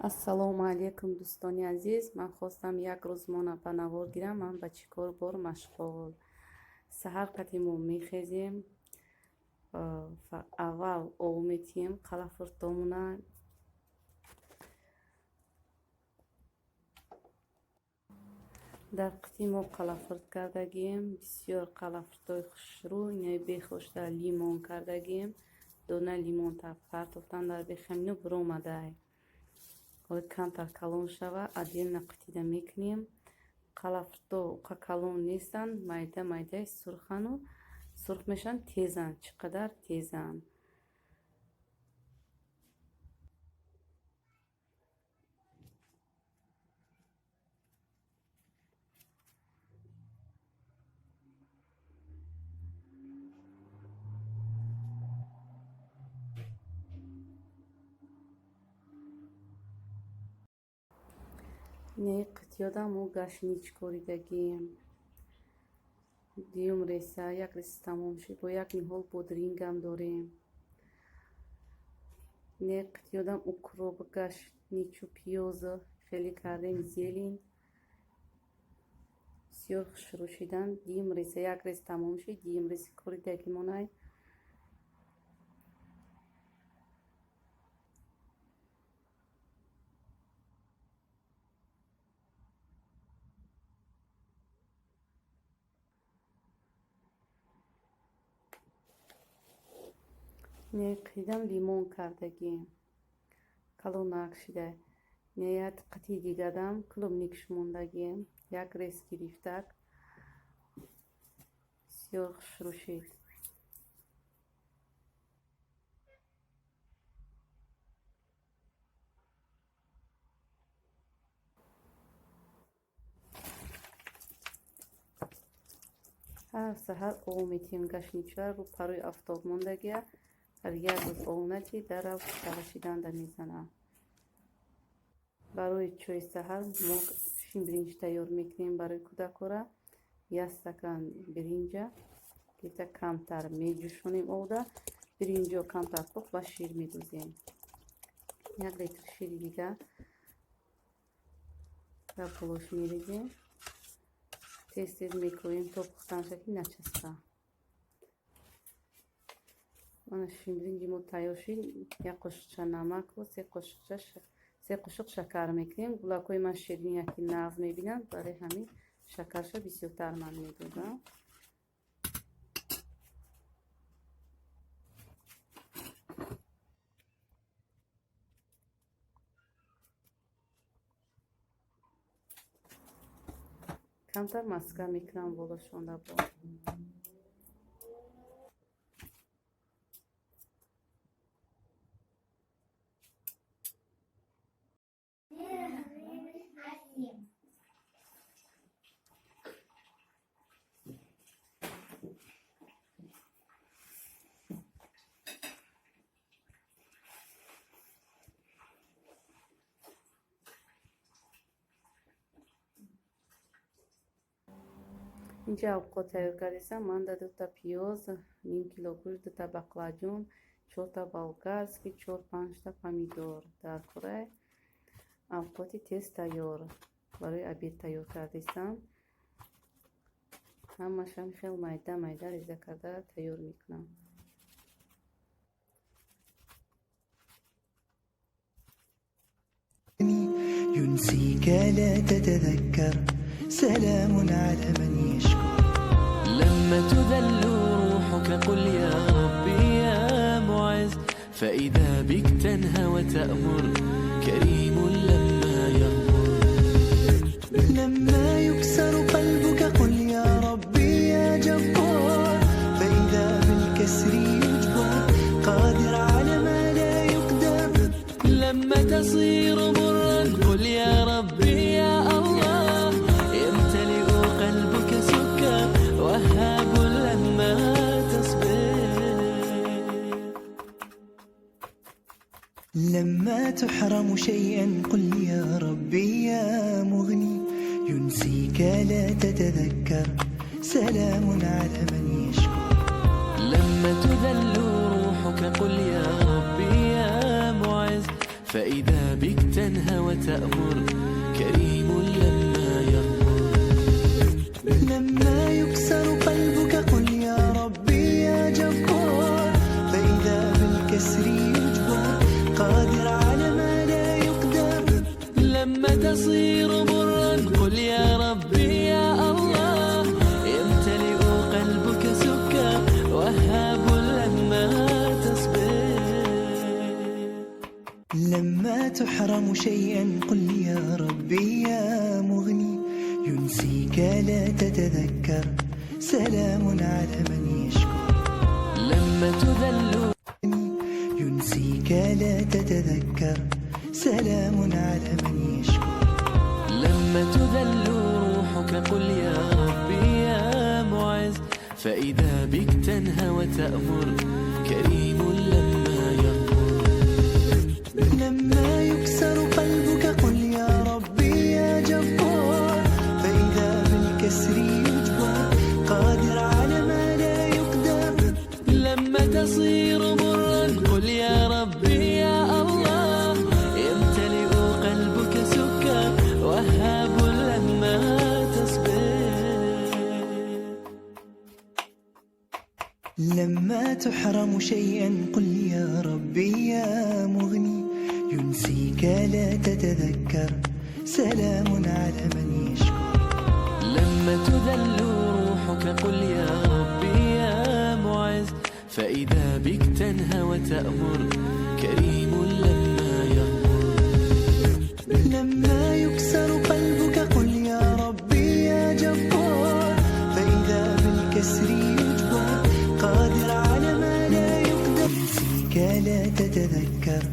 ассалому алайкум дӯстони азиз. Ман хостам як рӯз мона ба навор гирам. Ман ба чӣ кор бор машғул. Саҳар қати мо мехезем. Аввал ов метиҳем қалафуртомона. Дар қити мо қалафурт кардагием. Бисёр қалафуртои хушрӯ, инаи бехушда лимон кардагием. Дона лимон та партофтан дар бехамину биромадай. Камтар калон шава, отдельно қитида мекунем. Қалафурто уқа калон нестанд, майда майдаи сурхану сурх мешан, тезанд. Чӣ қадар тезанд. Не қитиёда мо гашнич коридагием. Дуюм реса, як реса тамом шуд. Бо як ниҳол бодрингам дорем. Не қитиёдам укроп, гашничу пиёза хеле кардем, зелен. Бисёр хушрӯ шуданд. Дуюм реса, як реса тамом шуд. Дуюм реса коридагимонай. Не қидам лимон кардагием. Калон накшида. Не як қити дигадам клубникаш мондагием. Як рес гирифтак. Бисёр хушрӯ шуд. ҳар саҳар ов метиҳем гашнича рӯ парои афтоб мондагия. Ҳар як рӯз ов натӣ дарав шавашиданда мезанам. Барои чойи саҳар мо шинбиринҷ тайёр мекунем барои кӯдакора. Як стакан биринҷа, гирта камтар меҷӯшонем овда. Биринҷо камтар пух ва шир медӯзем. 1 литр шири дига дар болош мерезем. Тез-тез мекоем то пухтан шакли начаста. Мана шинбиринҷи мо тайёр шуд. 1 қошиқча намаку 3 қошиқ шакар мекунем. Гулакҳои ман ширини яки нағз мебинанд, барои ҳамин шакарша бисёртар ман медодам. камтар маска мекунам болошонда бо. инҷа овқот тайёр кардесам. Ман да 2 та пиёз, 1/2 кило гӯшт, 2 та баклаҷон, 4 та болгарский, 4-5 та помидор. Дар кора овқоти тез тайёр барои обед тайёр кардесам. Ҳамашам хел майда майда реза карда тайёр мекунам. ينسيك لا تتذكر سلام على من يشكر لما تذل روحك قل يا ربي يا معز فإذا بك تنهى وتأمر كريم لما يغفر لما يكسر قلبك قل يا ربي يا جبار فإذا بالكسر يجبر قادر على ما لا يقدر لما تصير مرا قل يا ربي يا الله يمتلئ قلبك سكر وهاب لما تصبر لما تحرم شيئا قل يا ربي يا مغني ينسيك لا تتذكر سلام على من يشكر لما تذل روحك قل يا ربي يا معز فإذا بك تنهى وتأمر كريم لما يغمر. لما يكسر قلبك قل يا ربي يا جبار، فإذا بالكسر يجبر قادر على ما لا يقدر. لما تصير مرا قل يا ربي يا الله، يمتلئ قلبك سكا وهاب لما تصبر. لما تحرم شيئا قل يا ربي يا مغني، ينسيك لا تتذكر سلام على من يشكر. لما تذل ينسيك لا تتذكر سلام على من يشكر. لما تذل روحك قل يا ربي يا معز، فإذا بك تنهى وتأمر كريم لما يغمر. لما يكسر قلبك قل يا ربي يا جبار، فإذا بالكسر يجبر قادر على ما لا يقدر. لما تصير مرا قل يا ربي يا الله، يمتلئ قلبك سكا وهاب لما تصبر. لما تحرم شيئا قل يا ربي يا مغني، ينسيك لا تتذكر سلام على من يشكر. لما تذل روحك قل يا ربي يا معز، فإذا بك تنهى وتأمر كريم لما يغمر. لما يكسر قلبك قل يا ربي يا جبار، فإذا بالكسر يجبر قادر على ما لا يقدر. ينسيك لا تتذكر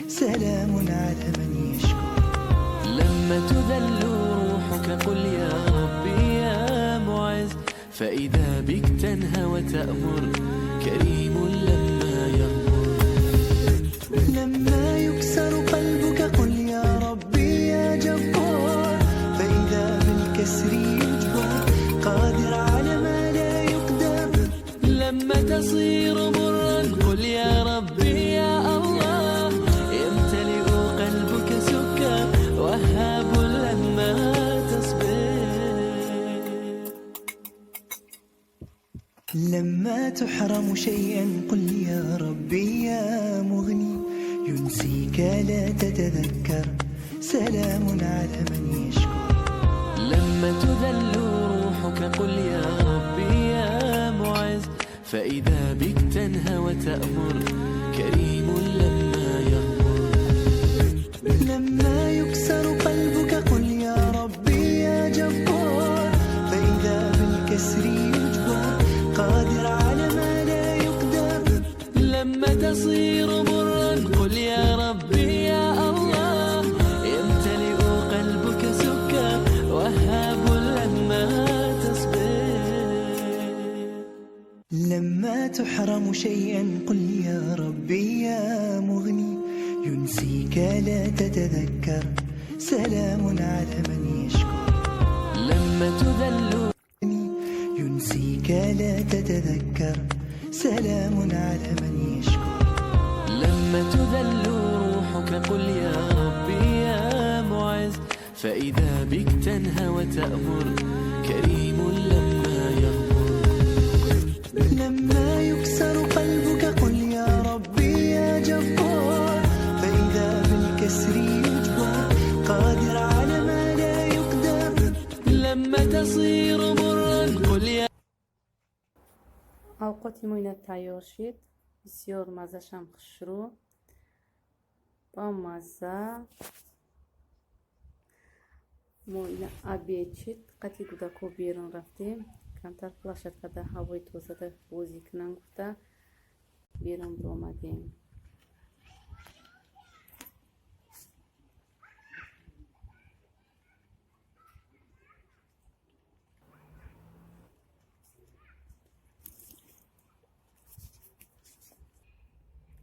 سلام على من يشكر. لما تذل روحك قل يا ربي يا معز، فإذا بك تنهى وتأمر كريم لما يغمر. لما يكسر قلبك قل يا ربي يا جبار، فإذا بالكسر يجبر قادر على ما لا يقدر. لما تصير مرا قل يا ربي يا الله، يمتلئ قلبك سكا وهاب لما تصبر. لما تحرم شيئا قل يا ربي يا مغني، ينسيك لا تتذكر سلام على من يشكر. لما تذل روحك قل يا ربي يا معز، فإذا بك تنهى وتأمر كريم لما يغمر. لما يكسر قلبك قل يا ربي يا جبار، فإذا بالكسر يجبر قادر على ما لا يقدر. لما تصير مرا قل يا ربي يا الله، يمتلئ قلبك سكا وهاب لما تصبر. لما تحرم شيئا قل يا ربي يا مغني، ينسيك لا تتذكر سلام على من يشكر. لما تذل ينسيك لا تتذكر سلام على من يشكر. لما تذل روحك قل يا ربي يا معز، فإذا بك تنهى وتأمر كريم لما يغمر. لما يكسر قلبك قل يا ربي يا جبار، فإذا بالكسر يجبر قادر على ما لا يقدر. لما تصير مرا قل يا. овқоти мо ина тайёр шид. бисёр маззашам хушрӯ ба мазза. мо ина обед шид. қати кӯдако берун рафтем, камтар плашад карда ҳавои тозада бозӣ кунам гуфта берун биромадем.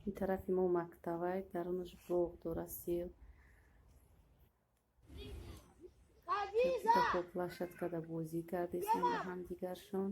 ин тарафи мо мактабай, дарунаш боғ дора сел. кӯдако плашад карда бозӣ кардесам ба ҳамдигаршон.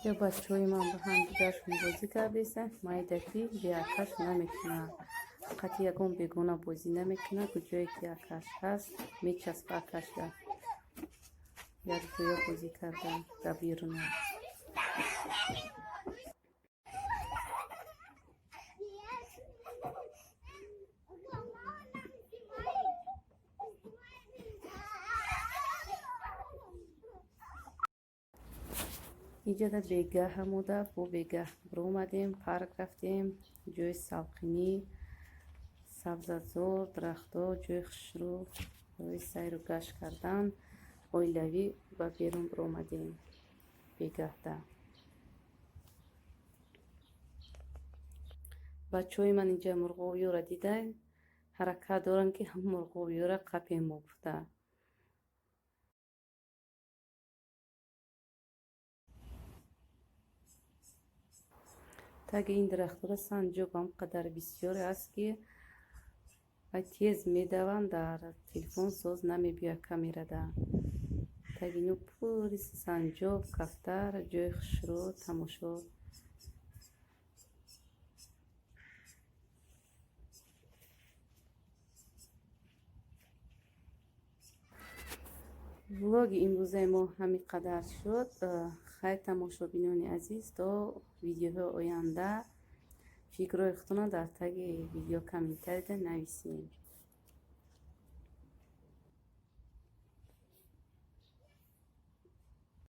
یا بچه‌های من با هم دیگرشون بازی کردیسن مایدکی بیاکش نمیکنه قطعی یکون بگونه بازی نمیکنه کجایی که یکش هست میچسب اکش یا رویا بازی کردن در بیرونه اینجا در بیگه هموده با بیگه برو اومدیم پارک رفتیم جای سلقینی سبززار درختا جای خشرو برای سیر و گشت کردن اویلوی و بیرون برو اومدیم بیگه ده بچه های من اینجا مرغوبی را دیده حرکت دارن که هم مرغوبی را قپی مفته تگ این درخت را سنجاب هم قدر بسیار است که تیز میدوند در تلفن ساز نمی بیا کمیره ده تگ اینو پوری سنجاب کفتر جای خشرو تماشا ولاگ امروزه ما همین قدر شد خیلی تماشا بینانی عزیز تا ویدیوهای آینده فکرهای اختنا در تگ ویدیو کامنتر نویسین